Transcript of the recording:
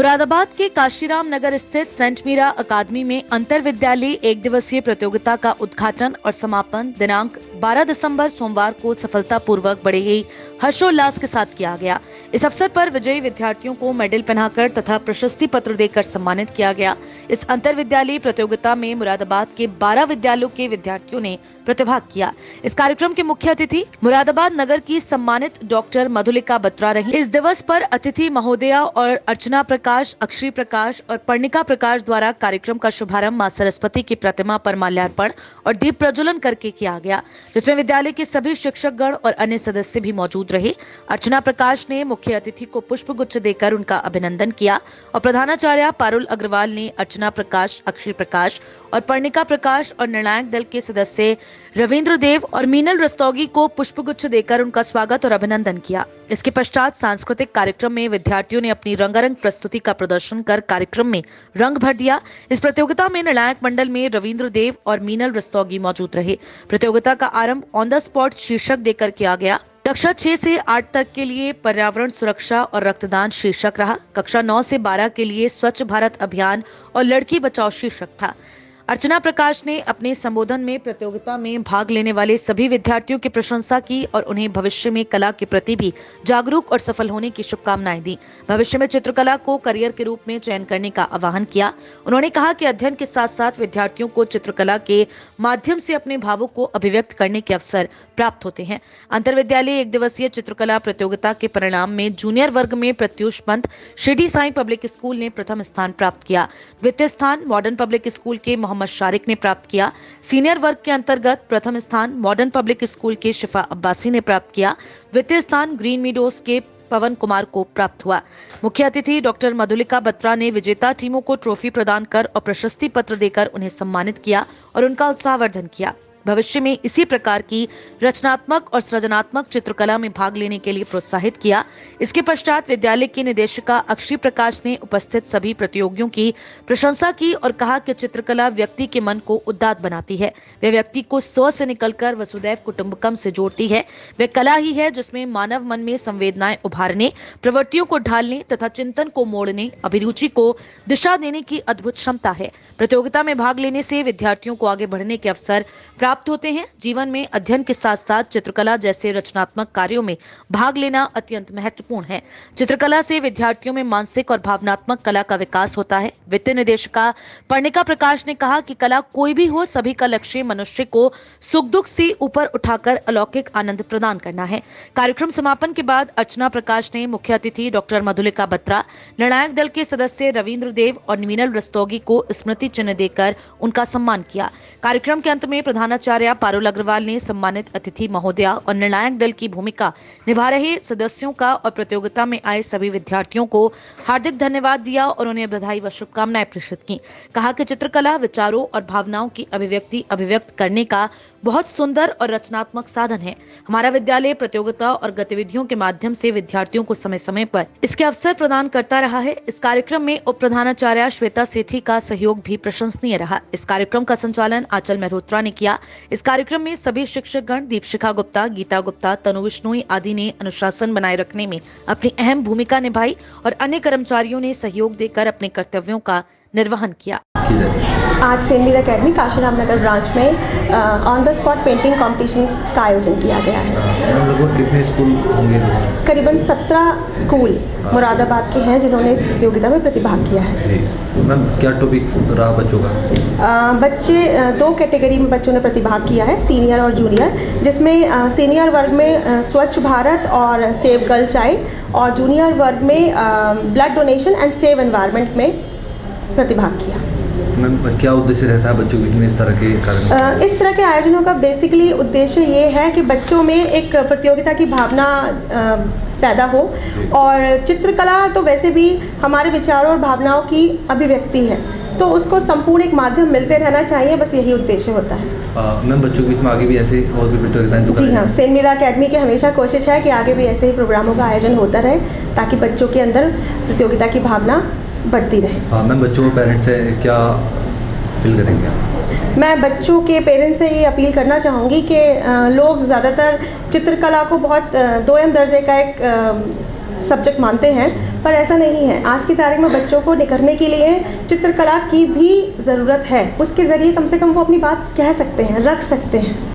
मुरादाबाद के काशीराम नगर स्थित सेंट मीरा अकादमी में अंतर विद्यालय एक दिवसीय प्रतियोगिता का उद्घाटन और समापन दिनांक 12 दिसंबर सोमवार को सफलतापूर्वक बड़े ही हर्षोल्लास के साथ किया गया। इस अवसर पर विजयी विद्यार्थियों को मेडल पहनाकर तथा प्रशस्ति पत्र देकर सम्मानित किया गया। इस अंतर विद्यालय प्रतियोगिता में मुरादाबाद के 12 विद्यालयों के विद्यार्थियों ने प्रतिभाग किया। इस कार्यक्रम के मुख्य अतिथि मुरादाबाद नगर की सम्मानित डॉक्टर मधुलिका बत्रा रही। इस दिवस पर अतिथि महोदया और अर्चना प्रकाश, अक्षरी प्रकाश और पर्णिका प्रकाश द्वारा कार्यक्रम का शुभारंभ मां सरस्वती की प्रतिमा पर माल्यार्पण और दीप प्रज्वलन करके किया गया, जिसमें विद्यालय के सभी शिक्षकगण और अन्य सदस्य भी मौजूद रहे। अर्चना प्रकाश ने मुख्य अतिथि को पुष्प गुच्छ देकर उनका अभिनंदन किया और प्रधानाचार्य पारुल अग्रवाल ने अर्चना प्रकाश, अक्षरी प्रकाश और पर्णिका प्रकाश और निर्णायक दल के सदस्य रविंद्र देव और मीनल रस्तोगी को पुष्पगुच्छ देकर उनका स्वागत और अभिनंदन किया। इसके पश्चात सांस्कृतिक कार्यक्रम में विद्यार्थियों ने अपनी रंगारंग प्रस्तुति का प्रदर्शन कर कार्यक्रम में रंग भर दिया। इस प्रतियोगिता में निर्णायक मंडल में रविंद्र देव और मीनल रस्तोगी मौजूद रहे। प्रतियोगिता का आरंभ ऑन द स्पॉट शीर्षक देकर किया गया। कक्षा 6 से 8 तक के लिए पर्यावरण सुरक्षा और रक्तदान शीर्षक रहा। कक्षा 9 से 12 के लिए स्वच्छ भारत अभियान और लड़की बचाओ शीर्षक था। अर्चना प्रकाश ने अपने संबोधन में प्रतियोगिता में भाग लेने वाले सभी विद्यार्थियों की प्रशंसा की और उन्हें भविष्य में कला के प्रति भी जागरूक और सफल होने की शुभकामनाएं दी। भविष्य में चित्रकला को करियर के रूप में चयन करने का आह्वान किया। उन्होंने कहा कि अध्ययन के साथ साथ विद्यार्थियों को चित्रकला के माध्यम से अपने भावों को अभिव्यक्त करने के अवसर प्राप्त होते हैं। अंतर विद्यालय एक दिवसीय चित्रकला प्रतियोगिता के परिणाम में जूनियर वर्ग में प्रत्युष पंत शिरडी साईं पब्लिक स्कूल ने प्रथम स्थान प्राप्त किया। द्वितीय स्थान मॉडर्न पब्लिक स्कूल के मोहम्मद शारिक ने प्राप्त किया। सीनियर वर्ग के अंतर्गत प्रथम स्थान मॉडर्न पब्लिक स्कूल के शिफा अब्बासी ने प्राप्त किया। द्वितीय स्थान ग्रीन मीडोज के पवन कुमार को प्राप्त हुआ। मुख्य अतिथि डॉक्टर मधुलिका बत्रा ने विजेता टीमों को ट्रॉफी प्रदान कर और प्रशस्ति पत्र देकर उन्हें सम्मानित किया और उनका उत्साहवर्धन किया। भविष्य में इसी प्रकार की रचनात्मक और सृजनात्मक चित्रकला में भाग लेने के लिए प्रोत्साहित किया। इसके पश्चात विद्यालय की निदेशिका अक्षरी प्रकाश ने उपस्थित सभी प्रतियोगियों की प्रशंसा की और कहा कि चित्रकला व्यक्ति के मन को उदात्त बनाती है। वे व्यक्ति को स्व से निकलकर वसुदैव कुटुंबकम से जोड़ती है। वे कला ही है जिसमें मानव मन में संवेदनाएं उभारने, प्रवृत्तियों को ढालने तथा चिंतन को मोड़ने, अभिरुचि को दिशा देने की अद्भुत क्षमता है। प्रतियोगिता में भाग लेने से विद्यार्थियों को आगे बढ़ने के अवसर प्राप्त होते हैं। जीवन में अध्ययन के साथ साथ चित्रकला जैसे रचनात्मक कार्यों में भाग लेना अत्यंत महत्वपूर्ण है। चित्रकला से विद्यार्थियों में मानसिक और भावनात्मक कला का विकास होता है। वित्तीय निदेशिका पर्णिका प्रकाश ने कहा कि कला कोई भी हो, सभी का लक्ष्य मनुष्य को सुख दुख से ऊपर उठाकर अलौकिक आनंद प्रदान करना है। कार्यक्रम समापन के बाद अर्चना प्रकाश ने मुख्य अतिथि डॉक्टर मधुलिका बत्रा, निर्णायक दल के सदस्य रविंद्र देव और मीनल रस्तोगी को स्मृति चिन्ह देकर उनका सम्मान किया। कार्यक्रम के अंत में प्रधानाचार्य पारुल अग्रवाल ने सम्मानित अतिथि महोदया और निर्णायक दल की भूमिका निभा रहे सदस्यों का और प्रतियोगिता में आए सभी विद्यार्थियों को हार्दिक धन्यवाद दिया और उन्हें बधाई व शुभकामनाएं प्रेषित की। कहा कि चित्रकला विचारों और भावनाओं की अभिव्यक्त करने का बहुत सुंदर और रचनात्मक साधन है। हमारा विद्यालय प्रतियोगिता और गतिविधियों के माध्यम से विद्यार्थियों को समय समय पर इसके अवसर प्रदान करता रहा है। इस कार्यक्रम में उप प्रधानाचार्य श्वेता सेठी का सहयोग भी प्रशंसनीय रहा। इस कार्यक्रम का संचालन आंचल मेहरोत्रा ने किया। इस कार्यक्रम में सभी शिक्षकगण दीपशिखा गुप्ता, गीता गुप्ता, तनु विश्नोई आदि ने अनुशासन बनाए रखने में अपनी अहम भूमिका निभाई और अन्य कर्मचारियों ने सहयोग देकर अपने कर्तव्यों का निर्वहन किया। आज Saint Meera academy Kashiram Nagar branch में on the spot painting competition का आयोजन किया गया है। लगभग कितने स्कूल होंगे? करीबन 17 स्कूल मुरादाबाद के हैं जिन्होंने इस प्रतियोगिता में प्रतिभाग किया है। जी मैम, क्या टॉपिक रहा बच्चों का? बच्चे 2 कैटेगरी में बच्चों ने प्रतिभाग किया है, सीनियर और जूनियर, जिसमें सीनियर वर्ग में स्वच्छ भारत और सेव गर्ल चाइल्ड और जूनियर वर्ग में blood donation and save environment में प्रतिभाग किया। मैम, क्या उद्देश्य रहता है बच्चों के बीच में इस तरह के कार्यक्रम? इस तरह के आयोजनों का बेसिकली उद्देश्य ये है कि बच्चों में एक प्रतियोगिता की भावना पैदा हो और चित्रकला तो वैसे भी हमारे विचारों और भावनाओं की अभिव्यक्ति है, तो उसको संपूर्ण एक माध्यम मिलते रहना चाहिए, बस यही उद्देश्य होता है। मैम, बच्चों के बीच में आगे भी ऐसे और भी प्रतियोगिताएं? जी हाँ, सेंट मीरा अकेडमी की हमेशा कोशिश है कि आगे भी ऐसे ही प्रोग्रामों का आयोजन होता रहे ताकि बच्चों के अंदर प्रतियोगिता की भावना बढ़ती रहे। मैम, बच्चों के पेरेंट्स से क्या अपील करेंगे आप? मैं बच्चों के पेरेंट्स से ये अपील करना चाहूँगी कि लोग ज़्यादातर चित्रकला को बहुत दोयम दर्जे का एक सब्जेक्ट मानते हैं, पर ऐसा नहीं है। आज की तारीख में बच्चों को निखरने के लिए चित्रकला की भी ज़रूरत है। उसके ज़रिए कम से कम वो अपनी बात कह सकते हैं, रख सकते हैं।